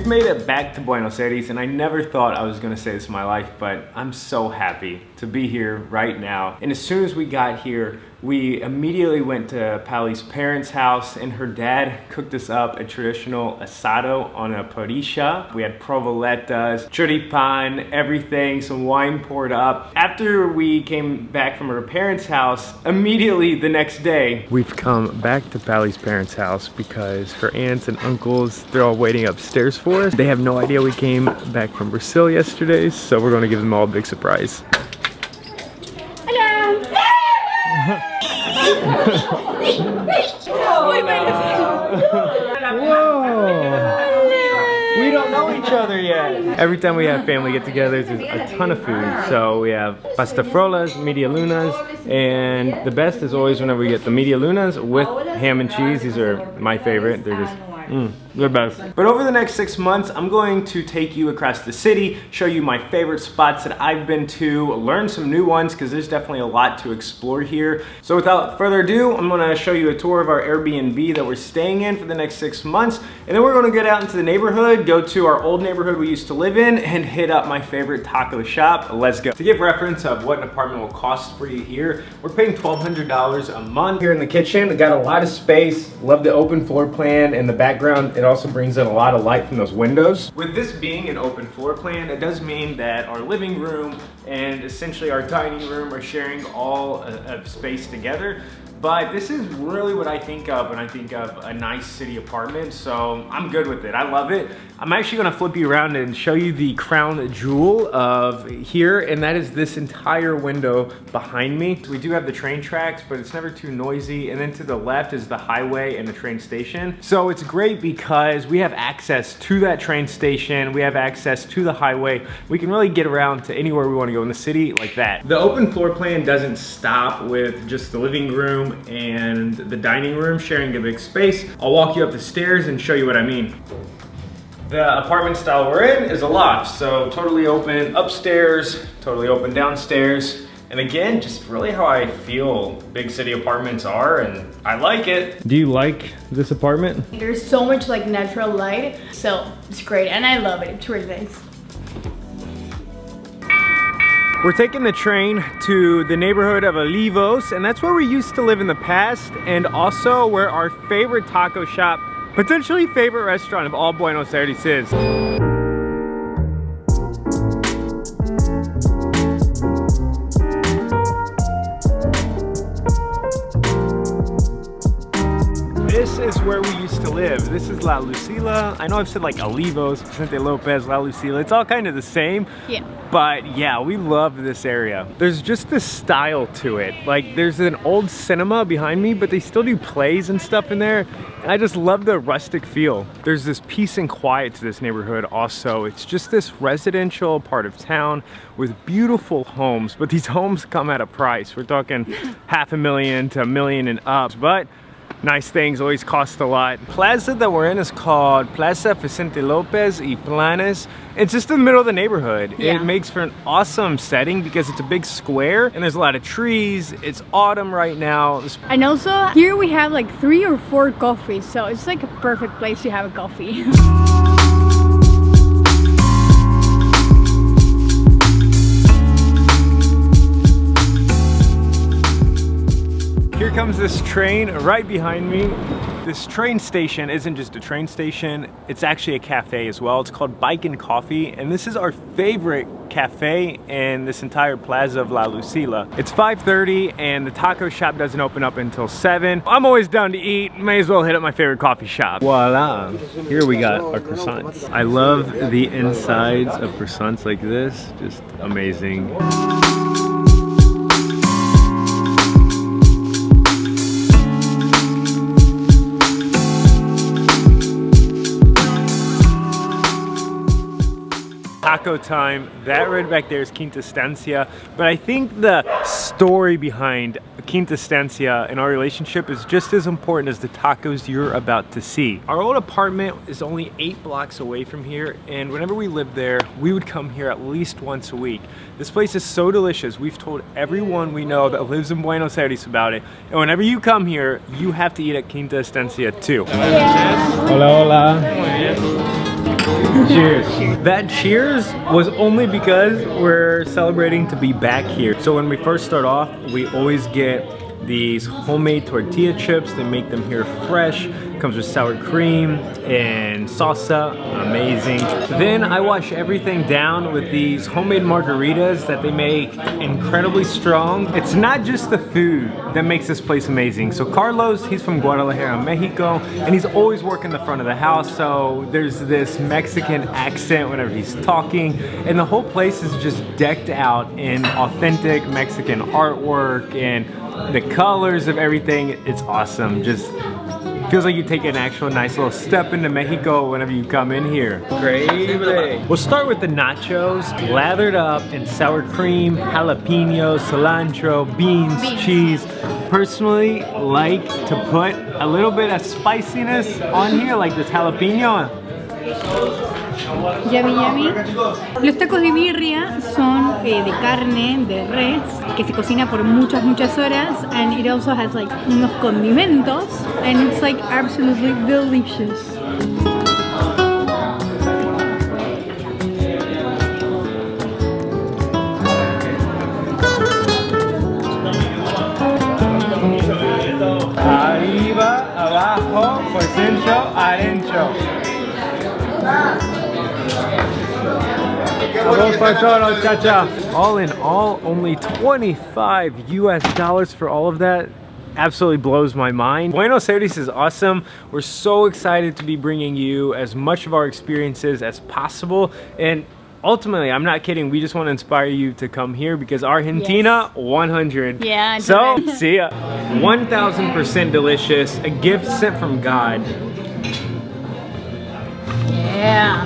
made it back to Buenos Aires, and I never thought I was gonna say this in my life, but I'm so happy to be here right now. And as soon as we got here, we immediately went to Pally's parents' house, and her dad cooked us up a traditional asado on a parrilla. We had provoletas, choripan, everything, some wine poured up. After we came back from her parents' house, immediately the next day, we've come back to Pally's parents' house because her aunts and uncles, they're all waiting upstairs for us. They have no idea we came back from Brazil yesterday, so we're gonna give them all a big surprise. Whoa! We don't know each other yet. Every time we have family get-togethers, there's a ton of food. So we have pasta frolas, media lunas, and the best is always whenever we get the media lunas with ham and cheese. These are my favorite. They're just they're best. But over the next 6 months, I'm going to take you across the city, show you my favorite spots that I've been to, learn some new ones, because there's definitely a lot to explore here. So without further ado, I'm gonna show you a tour of our Airbnb that we're staying in for the next 6 months. And then we're gonna get out into the neighborhood, go to our old neighborhood we used to live in, and hit up my favorite taco shop. Let's go. To give reference of what an apartment will cost for you here, we're paying $1,200 a month. Here in the kitchen, we got a lot of space, love the open floor plan in the background. It also brings in a lot of light from those windows. With this being an open floor plan, it does mean that our living room and essentially our dining room are sharing all of space together. But this is really what I think of when I think of a nice city apartment, so I'm good with it. I love it. I'm actually gonna flip you around and show you the crown jewel of here, and that is this entire window behind me. We do have the train tracks, but it's never too noisy, and then to the left is the highway and the train station. So it's great because we have access to that train station, we have access to the highway. We can really get around to anywhere we wanna go in the city like that. The open floor plan doesn't stop with just the living room and the dining room sharing a big space. I'll walk you up the stairs and show you what I mean. The apartment style we're in is a loft, so totally open upstairs, totally open downstairs. And again, just really how I feel big city apartments are, and I like it. Do you like this apartment? There's so much like natural light, so it's great, and I love it. It's really nice. We're taking the train to the neighborhood of Olivos, and that's where we used to live in the past, and also where our favorite taco shop, potentially favorite restaurant of all Buenos Aires is. This is where we used to live. This is La Lucila. I know I've said like Olivos, Vicente Lopez, La Lucila. It's all kind of the same. Yeah. But yeah, we love this area. There's just this style to it. Like there's an old cinema behind me, but they still do plays and stuff in there. And I just love the rustic feel. There's this peace and quiet to this neighborhood also. It's just this residential part of town with beautiful homes, but these homes come at a price. We're talking $500,000 to $1 million and up, but nice things always cost a lot. Plaza that we're in is called Plaza Vicente Lopez y Planes. It's just in the middle of the neighborhood. Yeah. It makes for an awesome setting because it's a big square and there's a lot of trees. It's autumn right now. And also here we have like 3 or 4 coffees, so it's like a perfect place to have a coffee. Here comes this train right behind me. This train station isn't just a train station, it's actually a cafe as well. It's called Bike and Coffee, and this is our favorite cafe in this entire plaza of La Lucila. It's 5:30 and the taco shop doesn't open up until 7. I'm always down to eat, may as well hit up my favorite coffee shop. Voila, here we got our croissants. I love the insides of croissants like this, just amazing. Taco time. That right back there is Quinta Estancia, but I think the story behind Quinta Estancia and our relationship is just as important as the tacos you're about to see. Our old apartment is only 8 blocks away from here, and whenever we lived there, we would come here at least once a week. This place is so delicious. We've told everyone we know that lives in Buenos Aires about it, and whenever you come here, you have to eat at Quinta Estancia too. Yeah. Hola, hola. Cheers. That cheers was only because we're celebrating to be back here. So when we first start off, we always get these homemade tortilla chips. They make them here fresh. Comes with sour cream and salsa, amazing. Then I wash everything down with these homemade margaritas that they make incredibly strong. It's not just the food that makes this place amazing. So Carlos, he's from Guadalajara, Mexico, and he's always working the front of the house. So there's this Mexican accent whenever he's talking, and the whole place is just decked out in authentic Mexican artwork and the colors of everything. It's awesome. Just feels like you take an actual nice little step into Mexico whenever you come in here. Increíble. We'll start with the nachos, lathered up in sour cream, jalapenos, cilantro, beans, cheese. Personally, like to put a little bit of spiciness on here, like this jalapeno. Yummy, yummy. Los tacos de birria son de carne, de res, que se cocina por muchas horas, and it also has like unos condimentos, and it's like absolutely delicious. Arriba, abajo, por dentro, adentro. All in all, only $25 US for all of that. Absolutely blows my mind. Buenos Aires is awesome. We're so excited to be bringing you as much of our experiences as possible, and ultimately, I'm not kidding, we just want to inspire you to come here because Argentina, 100. Yeah, so see ya. 1000% delicious, a gift sent from God. Yeah.